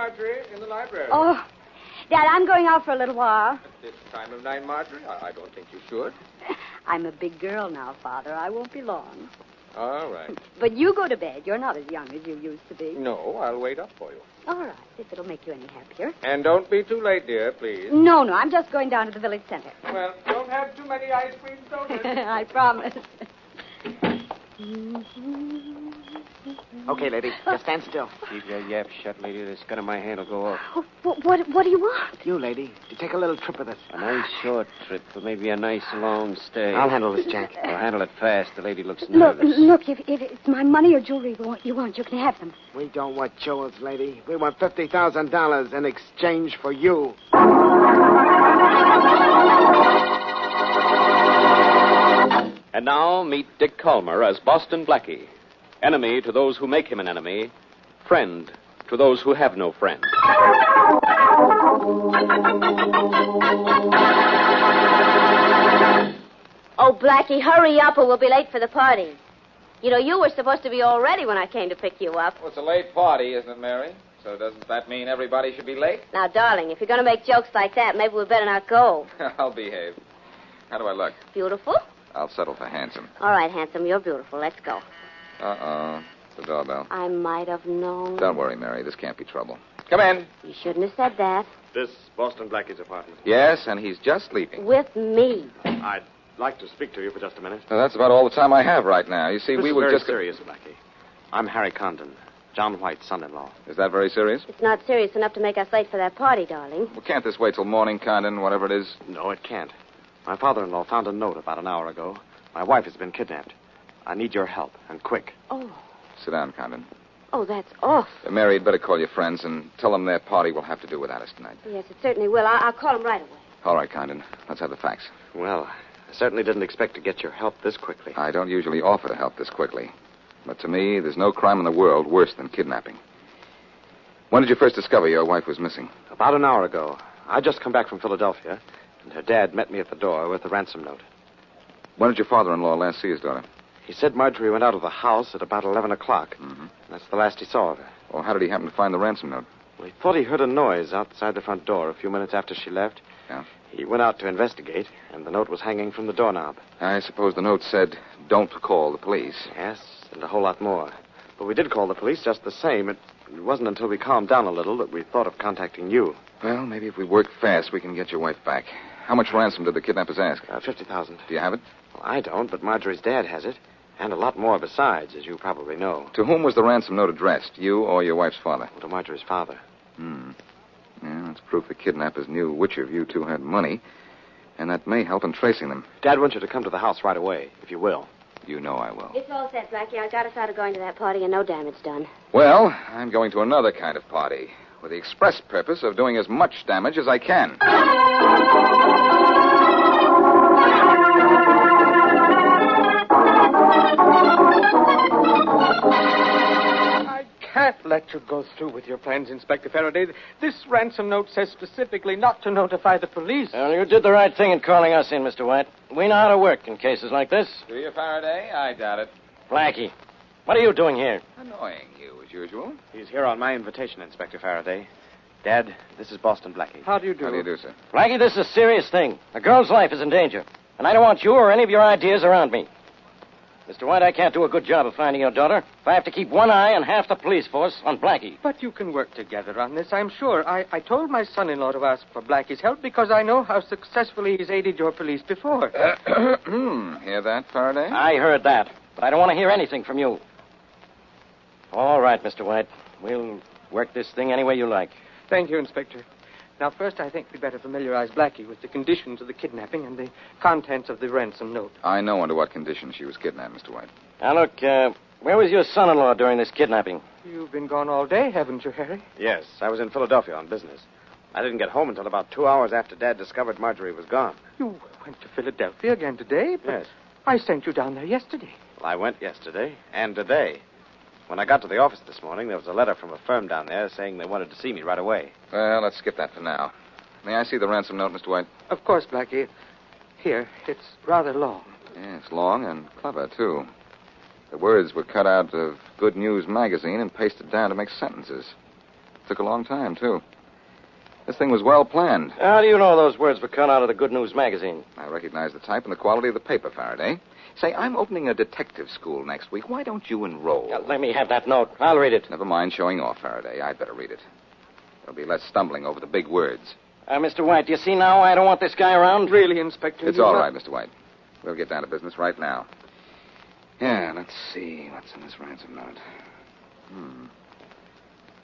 Marjorie, in the library. Oh, Dad, I'm going out for a little while. At this time of night, Marjorie? I don't think you should. I'm a big girl now, Father. I won't be long. All right. But you go to bed. You're not as young as you used to be. No, I'll wait up for you. All right, if it'll make you any happier. And don't be too late, dear, please. No, I'm just going down to the village center. Well, don't have too many ice cream sodas. I promise. Okay, lady, just stand still. Keep your yap shut, lady. This gun in my hand will go off. What do you want? You, lady, to take a little trip with us. A nice short trip, but maybe a nice long stay. I'll handle this, Jack. I'll handle it fast. The lady looks nervous. Look, if it's my money or jewelry you want, you can have them. We don't want jewels, lady. We want $50,000 in exchange for you. And now meet Dick Calmer as Boston Blackie. Enemy to those who make him an enemy. Friend to those who have no friend. Oh, Blackie, hurry up or we'll be late for the party. You know, you were supposed to be all ready when I came to pick you up. Well, it's a late party, isn't it, Mary? So doesn't that mean everybody should be late? Now, darling, if you're going to make jokes like that, maybe we'd better not go. I'll behave. How do I look? Beautiful? I'll settle for handsome. All right, handsome, you're beautiful. Let's go. Uh-oh. The doorbell. I might have known. Don't worry, Mary. This can't be trouble. Come in. You shouldn't have said that. This Boston Blackie's apartment. Yes, and he's just sleeping. With me. I'd like to speak to you for just a minute. Well, that's about all the time I have right now. You see, This we is were very just... serious, Blackie. I'm Harry Condon, John White's son-in-law. Is that very serious? It's not serious enough to make us late for that party, darling. Well, can't this wait till morning, Condon, whatever it is? No, it can't. My father-in-law found a note about an hour ago. My wife has been kidnapped. I need your help, and quick. Oh. Sit down, Condon. Oh, that's off. Mary, you'd better call your friends and tell them their party will have to do without us tonight. Yes, it certainly will. I'll call him right away. All right, Condon. Let's have the facts. Well, I certainly didn't expect to get your help this quickly. I don't usually offer to help this quickly. But to me, there's no crime in the world worse than kidnapping. When did you first discover your wife was missing? About an hour ago. I'd just come back from Philadelphia, and her dad met me at the door with the ransom note. When did your father-in-law last see his daughter? He said Marjorie went out of the house at about 11 o'clock. Mm-hmm. That's the last he saw of her. Well, how did he happen to find the ransom note? Well, he thought he heard a noise outside the front door a few minutes after she left. Yeah? He went out to investigate, and the note was hanging from the doorknob. I suppose the note said, don't call the police. Yes, and a whole lot more. But we did call the police just the same. It wasn't until we calmed down a little that we thought of contacting you. Well, maybe if we work fast, we can get your wife back. How much ransom did the kidnappers ask? $50,000. Do you have it? Well, I don't, but Marjorie's dad has it. And a lot more besides, as you probably know. To whom was the ransom note addressed, you or your wife's father? Well, to Marjorie's father. Yeah, that's proof the kidnappers knew which of you two had money, and that may help in tracing them. Dad wants you to come to the house right away, if you will. You know I will. It's all set, Blackie. I got us out of going to that party and no damage done. Well, I'm going to another kind of party, with the express purpose of doing as much damage as I can. I can't let you go through with your plans, Inspector Faraday. This ransom note says specifically not to notify the police. Well, you did the right thing in calling us in, Mr. White. We know how to work in cases like this. Do you, Faraday? I doubt it. Blackie, what are you doing here? Annoying you, as usual. He's here on my invitation, Inspector Faraday. Dad, this is Boston Blackie. How do you do? How do you do, sir? Blackie, this is a serious thing. A girl's life is in danger. And I don't want you or any of your ideas around me. Mr. White, I can't do a good job of finding your daughter if I have to keep one eye and half the police force on Blackie. But you can work together on this, I'm sure. I told my son-in-law to ask for Blackie's help because I know how successfully he's aided your police before. Hear that, Faraday? I heard that, but I don't want to hear anything from you. All right, Mr. White. We'll work this thing any way you like. Thank you, Inspector. Now, first, I think we'd better familiarize Blackie with the conditions of the kidnapping and the contents of the ransom note. I know under what conditions she was kidnapped, Mr. White. Now, look, where was your son-in-law during this kidnapping? You've been gone all day, haven't you, Harry? Yes, I was in Philadelphia on business. I didn't get home until about 2 hours after Dad discovered Marjorie was gone. You went to Philadelphia again today? But Yes. I sent you down there yesterday. Well, I went yesterday and today. When I got to the office this morning, there was a letter from a firm down there saying they wanted to see me right away. Well, let's skip that for now. May I see the ransom note, Mr. White? Of course, Blackie. Here, it's rather long. Yeah, it's long and clever, too. The words were cut out of Good News magazine and pasted down to make sentences. Took a long time, too. This thing was well planned. How do you know those words were cut out of the Good News magazine? I recognize the type and the quality of the paper, Faraday. Say, I'm opening a detective school next week. Why don't you enroll? Let me have that note. I'll read it. Never mind showing off, Faraday. I'd better read it. There'll be less stumbling over the big words. Mr. White, do you see now I don't want this guy around? Really, Inspector? It's all right, Mr. White. We'll get down to business right now. Yeah, let's see. What's in this ransom note?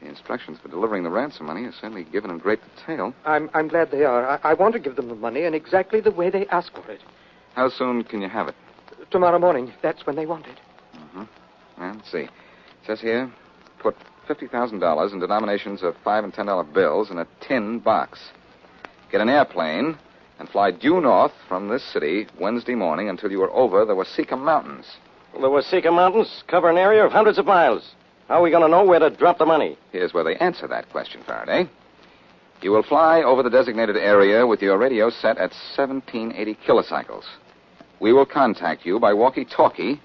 The instructions for delivering the ransom money are certainly given in great detail. I'm glad they are. I want to give them the money in exactly the way they ask for it. How soon can you have it? Tomorrow morning. That's when they want it. Well, let's see. It says here, put $50,000 in denominations of $5 and $10 bills in a tin box. Get an airplane and fly due north from this city Wednesday morning until you are over the Wasika Mountains. The Wasika Mountains cover an area of hundreds of miles. How are we going to know where to drop the money? Here's where they answer that question, Faraday. You will fly over the designated area with your radio set at 1780 kilocycles. We will contact you by walkie-talkie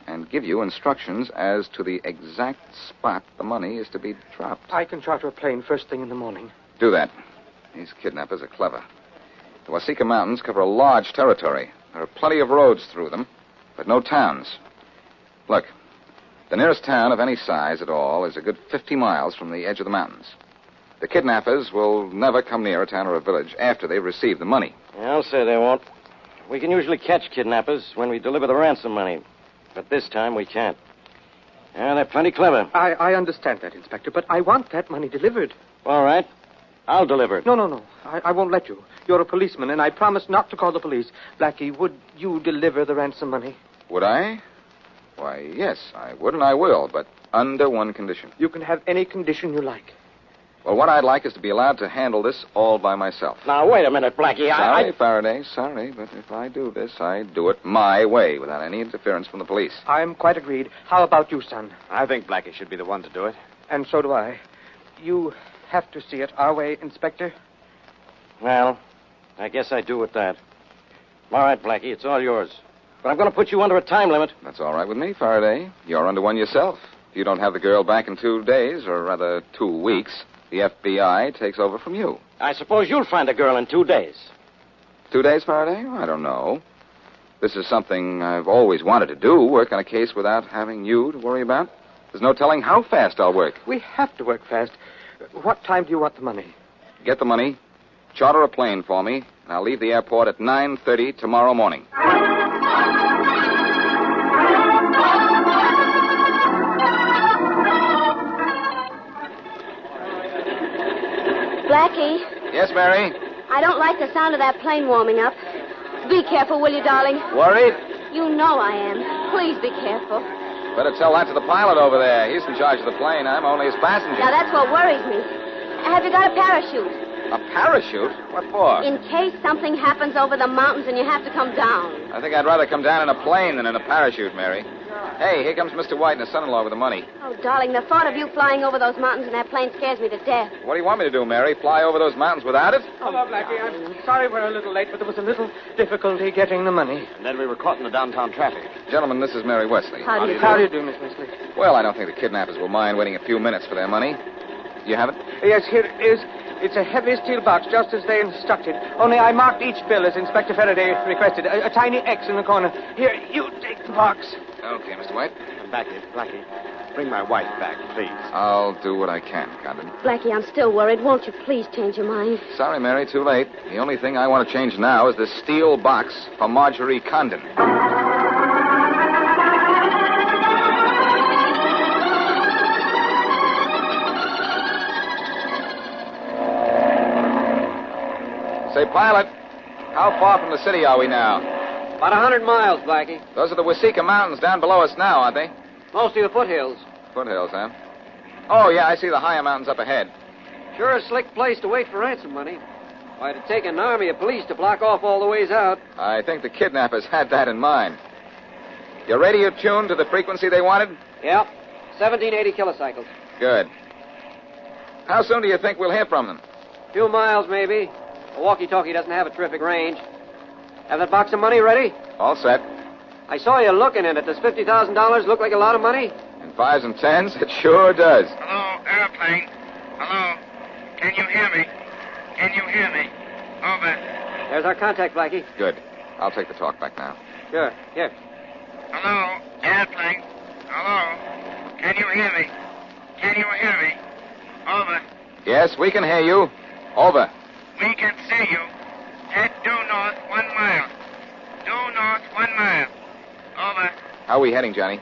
and give you instructions as to the exact spot the money is to be dropped. I can charter a plane first thing in the morning. Do that. These kidnappers are clever. The Wasika Mountains cover a large territory. There are plenty of roads through them, but no towns. Look, the nearest town of any size at all is a good 50 miles from the edge of the mountains. The kidnappers will never come near a town or a village after they've received the money. I'll say they won't. We can usually catch kidnappers when we deliver the ransom money. But this time we can't. Yeah, they're plenty clever. I understand that, Inspector, but I want that money delivered. All right. I'll deliver it. No. I won't let you. You're a policeman, and I promise not to call the police. Blackie, would you deliver the ransom money? Would I? Why, yes, I would and I will, but under one condition. You can have any condition you like. Well, what I'd like is to be allowed to handle this all by myself. Now, wait a minute, Blackie. Sorry, Faraday, sorry, but if I do this, I do it my way without any interference from the police. I'm quite agreed. How about you, son? I think Blackie should be the one to do it. And so do I. You have to see it our way, Inspector. Well, I guess I do with that. All right, Blackie, it's all yours. But I'm going to put you under a time limit. That's all right with me, Faraday. You're under one yourself. If you don't have the girl back in 2 days, or rather 2 weeks, the FBI takes over from you. I suppose you'll find a girl in 2 days. 2 days, Faraday? I don't know. This is something I've always wanted to do, work on a case without having you to worry about. There's no telling how fast I'll work. We have to work fast. What time do you want the money? Get the money, charter a plane for me, and I'll leave the airport at 9:30 tomorrow morning. Blackie, Yes, Mary? I don't like the sound of that plane warming up. Be careful, will you, darling? Worried? You know I am. Please be careful. Better tell that to the pilot over there. He's in charge of the plane. I'm only his passenger. Now, that's what worries me. Have you got a parachute? A parachute? What for? In case something happens over the mountains and you have to come down. I think I'd rather come down in a plane than in a parachute, Mary. Hey, here comes Mr. White and his son-in-law with the money. Oh, darling, the thought of you flying over those mountains in that plane scares me to death. What do you want me to do, Mary? Fly over those mountains without it? Hello, Blackie. I'm sorry we're a little late, but there was a little difficulty getting the money. And then we were caught in the downtown traffic. Gentlemen, this is Mary Wesley. How do you How do you do, Miss Wesley? Well, I don't think the kidnappers will mind waiting a few minutes for their money. You have it? Yes, here it is. It's a heavy steel box, just as they instructed. Only I marked each bill as Inspector Faraday requested. A tiny X in the corner. Here, you take the box. Okay, Mr. White. Blackie, bring my wife back, please. I'll do what I can, Condon. Blackie, I'm still worried. Won't you please change your mind? Sorry, Mary, too late. The only thing I want to change now is this steel box for Marjorie Condon. Say, pilot, how far from the city are we now? About 100 miles, Blackie. Those are the Wasika Mountains down below us now, aren't they? Mostly the foothills. Foothills, huh? Oh, yeah, I see the higher mountains up ahead. Sure a slick place to wait for ransom money. Why, it'd take an army of police to block off all the ways out. I think the kidnappers had that in mind. Your radio tuned to the frequency they wanted? Yep. 1780 kilocycles. Good. How soon do you think we'll hear from them? Few miles, maybe. A walkie-talkie doesn't have a terrific range. Have that box of money ready? All set. I saw you looking in it. Does $50,000 look like a lot of money? In 5s and 10s, it sure does. Hello, airplane. Hello? Can you hear me? Can you hear me? Over. There's our contact, Blackie. Good. I'll take the talk back now. Sure. Here. Hello? Airplane? Hello? Can you hear me? Can you hear me? Over. Yes, we can hear you. Over. We can see you. Head due north 1 mile. Due north 1 mile. Over. How are we heading, Johnny?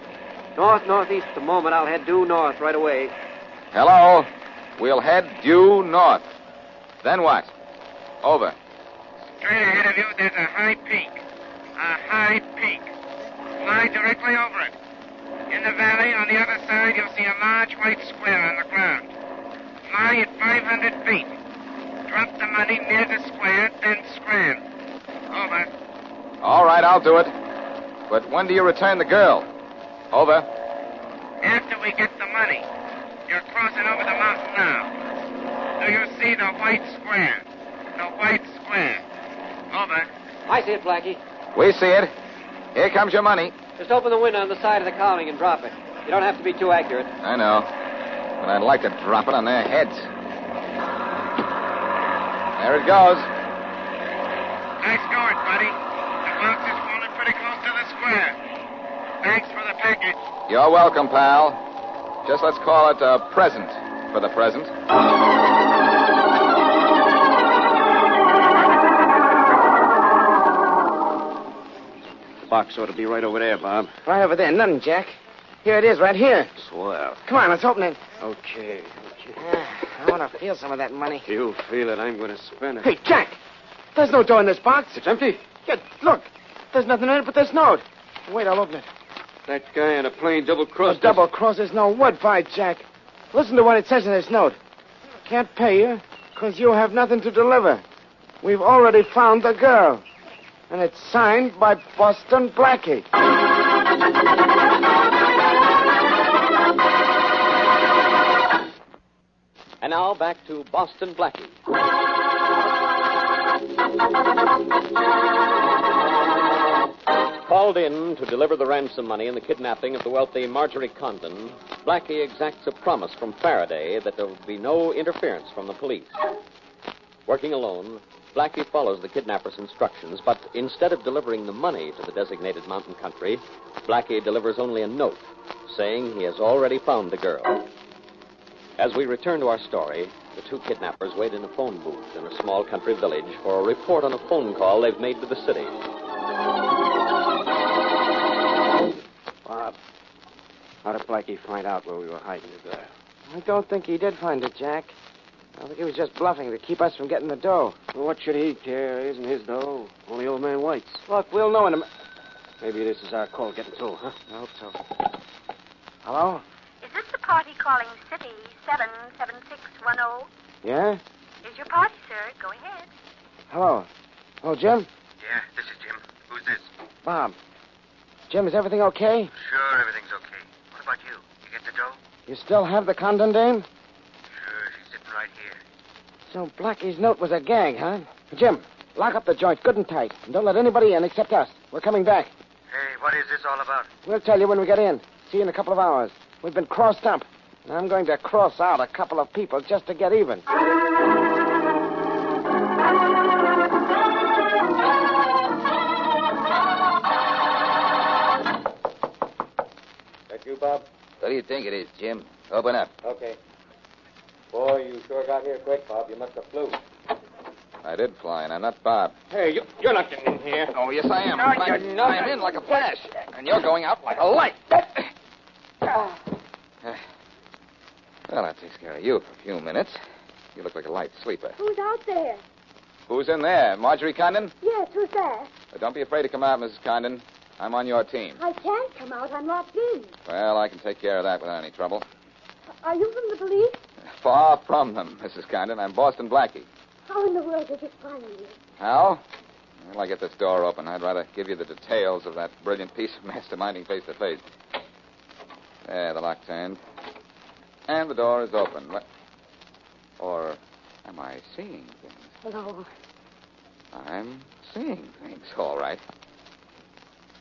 North-northeast at the moment. I'll head due north right away. Hello. We'll head due north. Then what? Over. Straight ahead of you, there's a high peak. A high peak. Fly directly over it. In the valley, on the other side, you'll see a large white square on the ground. Fly at 500 feet. Drop the money near the square, then scram. Over. All right, I'll do it. But when do you return the girl? Over. After we get the money. You're crossing over the mountain now. Do you see the white square? The white square. Over. I see it, Blackie. We see it. Here comes your money. Just open the window on the side of the cowling and drop it. You don't have to be too accurate. I know. But I'd like to drop it on their heads. There it goes. Nice going, buddy. The box is falling pretty close to the square. Thanks for the package. You're welcome, pal. Just let's call it a present for the present. The box ought to be right over there, Bob. Right over there. Nothing, Jack. Here it is, right here. Swell. Come on, let's open it. Okay. I want to feel some of that money. You feel it. I'm going to spend it. Hey, Jack. There's no door in this box. It's empty. Yeah, look. There's nothing in it but this note. Wait, I'll open it. That guy on a plane double-crossed us. Double crosses no wood, by Jack. Listen to what it says in this note. Can't pay you because you have nothing to deliver. We've already found the girl. And it's signed by Boston Blackie. And now back to Boston Blackie. Called in to deliver the ransom money in the kidnapping of the wealthy Marjorie Condon, Blackie exacts a promise from Faraday that there will be no interference from the police. Working alone, Blackie follows the kidnapper's instructions, but instead of delivering the money to the designated mountain country, Blackie delivers only a note saying he has already found the girl. As we return to our story, the two kidnappers wait in a phone booth in a small country village for a report on a phone call they've made to the city. Bob, how did Blackie find out where we were hiding the girl? I don't think he did find it, Jack. I think he was just bluffing to keep us from getting the dough. Well, what should he care? It isn't his dough. Only old man White's. Look, we'll know in a minute. Maybe this is our call getting through, huh? I hope so. Hello? Is this the party calling City 77610? Yeah? Is your party, sir? Go ahead. Hello? Oh, Jim? Yeah, this is Jim. Who's this? Bob. Jim, is everything okay? Sure, everything's okay. What about you? You get the dough? You still have the Condon dame? Sure, she's sitting right here. So Blackie's note was a gag, huh? Jim, lock up the joint good and tight. And don't let anybody in except us. We're coming back. Hey, what is this all about? We'll tell you when we get in. See you in a couple of hours. We've been crossed up. And I'm going to cross out a couple of people just to get even. That you, Bob? What do you think it is, Jim? Open up. Okay. Boy, you sure got here quick, Bob. You must have flew. I did fly, and I'm not Bob. Hey, you're not getting in here. Oh, yes, I am. No, you're not. I'm in like a flash, and you're going out like a light. Well, that takes care of you for a few minutes. You look like a light sleeper. Who's out there? Who's in there? Marjorie Condon? Yes, who's that? Don't be afraid to come out, Mrs. Condon. I'm on your team. I can't come out. I'm locked in. Well, I can take care of that without any trouble. Are you from the police? Far from them, Mrs. Condon. I'm Boston Blackie. How in the world did you find me? How? Well, I get this door open. I'd rather give you the details of that brilliant piece of masterminding face to face. There, the lock turned. And the door is open. Or am I seeing things? Hello. I'm seeing things, all right.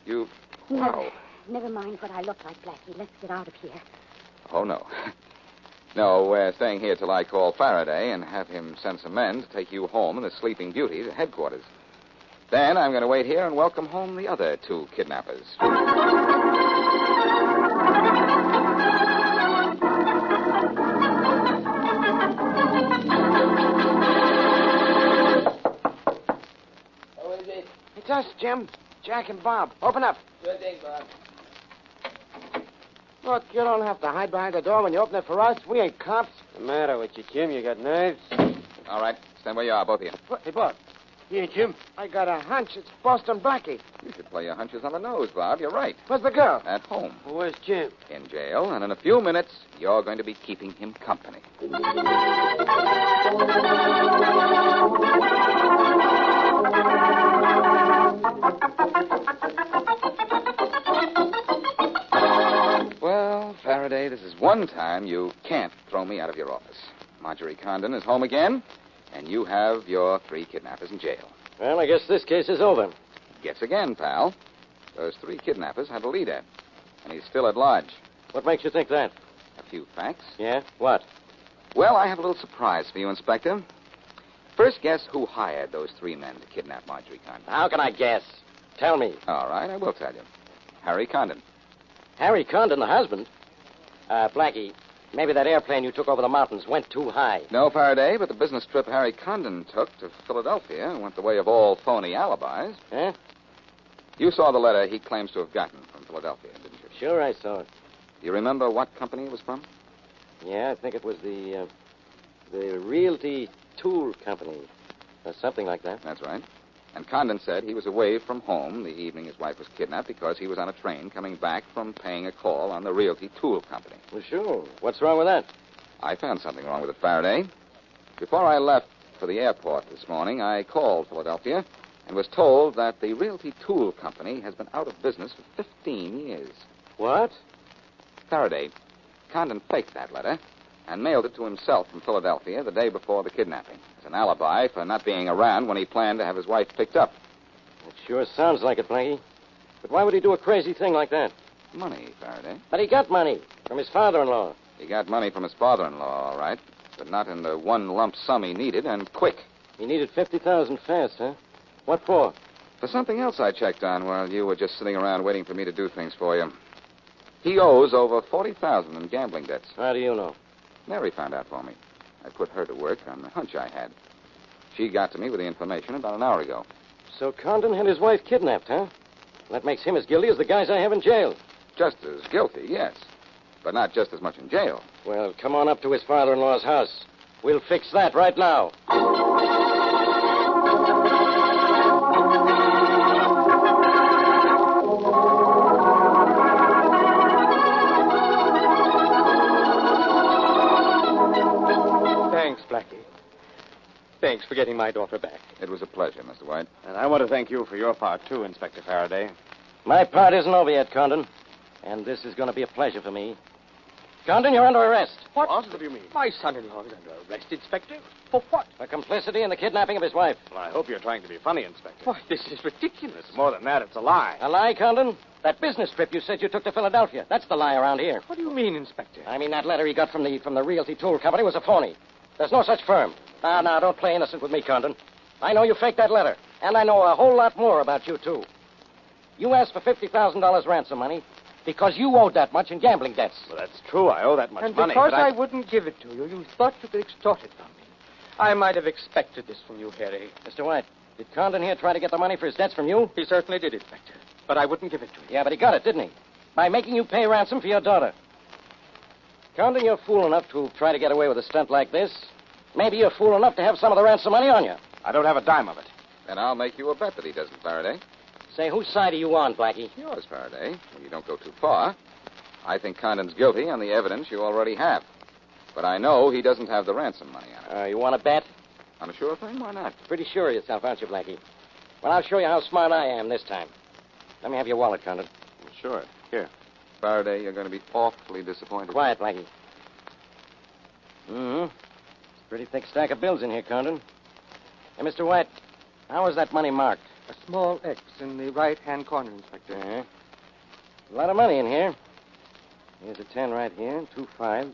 You... Never, Wow. never mind what I look like, Blackie. Let's get out of here. Oh, no. No, we're staying here till I call Faraday and have him send some men to take you home and the Sleeping Beauty to headquarters. Then I'm going to wait here and welcome home the other 2 kidnappers. Who is it? It's us, Jim. Jack and Bob. Open up. Good thing, Bob. Look, you don't have to hide behind the door when you open it for us. We ain't cops. What's the matter with you, Jim? You got knives? All right. Stand where you are, both of you. Hey, Bob. Yeah, Jim. I got a hunch it's Boston Blackie. You should play your hunches on the nose, Bob. You're right. Where's the girl? At home. Well, where's Jim? In jail, and in a few minutes, you're going to be keeping him company. Well, Faraday, this is one time you can't throw me out of your office. Marjorie Condon is home again, and you have your 3 kidnappers in jail. Well, I guess this case is over. Guess again, pal. Those 3 kidnappers have a leader, and he's still at large. What makes you think that? A few facts. Yeah? What? Well, I have a little surprise for you, Inspector. First, guess who hired those 3 men to kidnap Marjorie Condon? How can I guess? Tell me. All right, I will tell you. Harry Condon. Harry Condon, the husband? Blackie, maybe that airplane you took over the mountains went too high. No, Faraday, but the business trip Harry Condon took to Philadelphia went the way of all phony alibis. Huh? You saw the letter he claims to have gotten from Philadelphia, didn't you? Sure, I saw it. Do you remember what company it was from? Yeah, I think it was the Realty Tool Company, or something like that. That's right. And Condon said he was away from home the evening his wife was kidnapped because he was on a train coming back from paying a call on the Realty Tool Company. Well, sure. What's wrong with that? I found something wrong with it, Faraday. Before I left for the airport this morning, I called Philadelphia and was told that the Realty Tool Company has been out of business for 15 years. What? Faraday, Condon faked that letter and mailed it to himself from Philadelphia the day before the kidnapping as an alibi for not being around when he planned to have his wife picked up. It sure sounds like it, Blackie. But why would he do a crazy thing like that? Money, Faraday. But he got money from his father-in-law. He got money from his father-in-law, all right, but not in the one lump sum he needed, and quick. He needed $50,000 fast, huh? What for? For something else I checked on while you were just sitting around waiting for me to do things for you. He owes over $40,000 in gambling debts. How do you know? Mary found out for me. I put her to work on the hunch I had. She got to me with the information about an hour ago. So Condon had his wife kidnapped, huh? That makes him as guilty as the guys I have in jail. Just as guilty, yes. But not just as much in jail. Well, come on up to his father-in-law's house. We'll fix that right now. Thanks, Blackie. Thanks for getting my daughter back. It was a pleasure, Mr. White. And I want to thank you for your part, too, Inspector Faraday. My part isn't over yet, Condon. And this is going to be a pleasure for me. Condon, you're under arrest. What do you mean? My son-in-law is under arrest, Inspector. For what? For complicity in the kidnapping of his wife. Well, I hope you're trying to be funny, Inspector. Why, this is ridiculous. It's more than that. It's a lie. A lie, Condon? That business trip you said you took to Philadelphia. That's the lie around here. What do you mean, Inspector? I mean, that letter he got from the Realty Tool Company was a phony. There's no such firm. Now, don't play innocent with me, Condon. I know you faked that letter. And I know a whole lot more about you, too. You asked for $50,000 ransom money because you owed that much in gambling debts. Well, that's true. I owe that much and money. because but I wouldn't give it to you, you thought you could extort it from me. I might have expected this from you, Harry. Mr. White, did Condon here try to get the money for his debts from you? He certainly did, Inspector. But I wouldn't give it to him. Yeah, but he got it, didn't he? By making you pay ransom for your daughter. Condon, you're fool enough to try to get away with a stunt like this. Maybe you're fool enough to have some of the ransom money on you. I don't have a dime of it. Then I'll make you a bet that he doesn't, Faraday. Say, whose side are you on, Blackie? Yours, Faraday. Well, you don't go too far. I think Condon's guilty on the evidence you already have. But I know he doesn't have the ransom money on it. You want to bet? On a sure thing? Why not? Pretty sure of yourself, aren't you, Blackie? Well, I'll show you how smart I am this time. Let me have your wallet, Condon. Sure. Here. Faraday, you're going to be awfully disappointed. Quiet, Blackie. Mm-hmm. Pretty thick stack of bills in here, Condon. Hey, Mr. White, how is that money marked? A small X in the right-hand corner, Inspector. Uh-huh. A lot of money in here. Here's a 10 right here, 2 5s.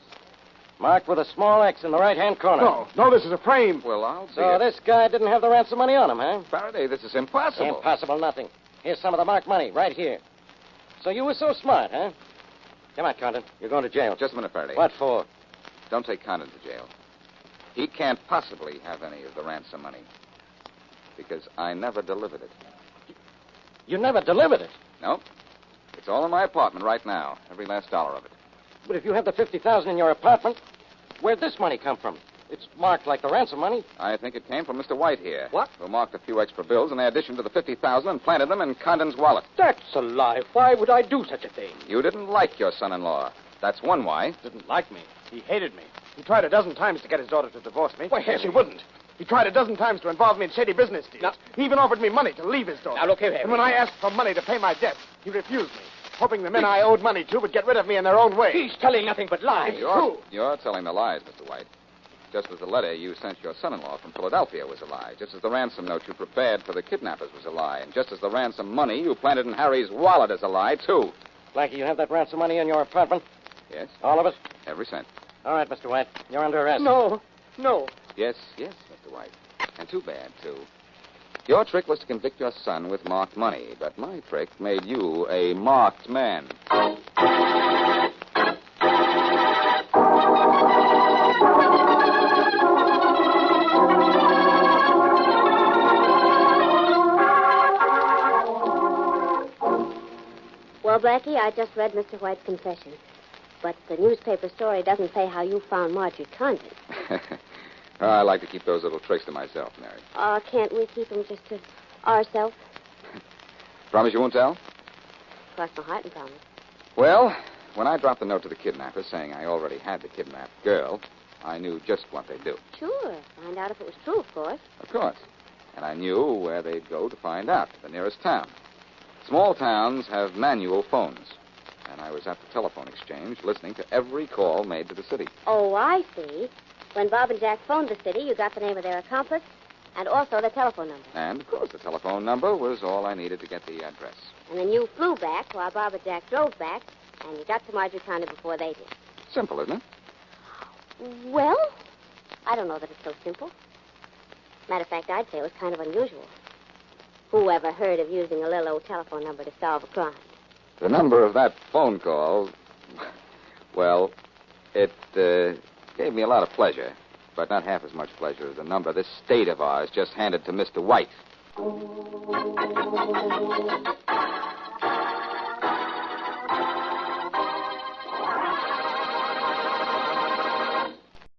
Marked with a small X in the right-hand corner. No, this is a frame. Well, I'll see So it. this guy didn't have the ransom money on him, huh? Faraday, this is impossible. Impossible nothing. Here's some of the marked money, right here. So you were so smart, huh? Come on, Condon. You're going to jail. Just a minute, Faraday. What for? Don't take Condon to jail. He can't possibly have any of the ransom money. Because I never delivered it. You never delivered it. No. It's all in my apartment right now. Every last dollar of it. But if you have the $50,000 in your apartment, where'd this money come from? It's marked like the ransom money. I think it came from Mr. White here. What? Who marked a few extra bills in addition to the $50,000 and planted them in Condon's wallet. That's a lie. Why would I do such a thing? You didn't like your son-in-law. That's one why. Didn't like me. He hated me. He tried a dozen times to get his daughter to divorce me. Why, Yes, he wouldn't. He tried a dozen times to involve me in shady business deals. Now- He even offered me money to leave his daughter. Now, look here, And when I asked for money to pay my debt, he refused me, hoping the men I owed money to would get rid of me in their own way. He's telling nothing but lies. You're telling the lies, Mr. White. Just as the letter you sent your son-in-law from Philadelphia was a lie. Just as the ransom note you prepared for the kidnappers was a lie. And just as the ransom money you planted in Harry's wallet is a lie, too. Blackie, you have that ransom money in your apartment? Yes, All of it? every cent. All right, Mr. White. You're under arrest. No. Yes, Mr. White. And too bad, too. Your trick was to convict your son with marked money, but my trick made you a marked man. Well, Blackie, I just read Mr. White's confession. But the newspaper story doesn't say how you found Marjorie Condon. I like to keep those little tricks to myself, Mary. Can't we keep them just to ourselves? Promise you won't tell? Cross my heart and promise. Well, when I dropped the note to the kidnappers saying I already had the kidnapped girl, I knew just what they'd do. Sure. Find out if it was true, of course. Of course. And I knew where they'd go to find out, the nearest town. Small towns have manual phones. And I was at the telephone exchange listening to every call made to the city. Oh, I see. When Bob and Jack phoned the city, you got the name of their accomplice and also the telephone number. And, of course, the telephone number was all I needed to get the address. And then you flew back while Bob and Jack drove back, and you got to Marjorie Condon before they did. Simple, isn't it? Well, I don't know that it's so simple. Matter of fact, I'd say it was kind of unusual. Who ever heard of using a little old telephone number to solve a crime? The number of that phone call, well, it gave me a lot of pleasure, but not half as much pleasure as the number this state of ours just handed to Mr. White.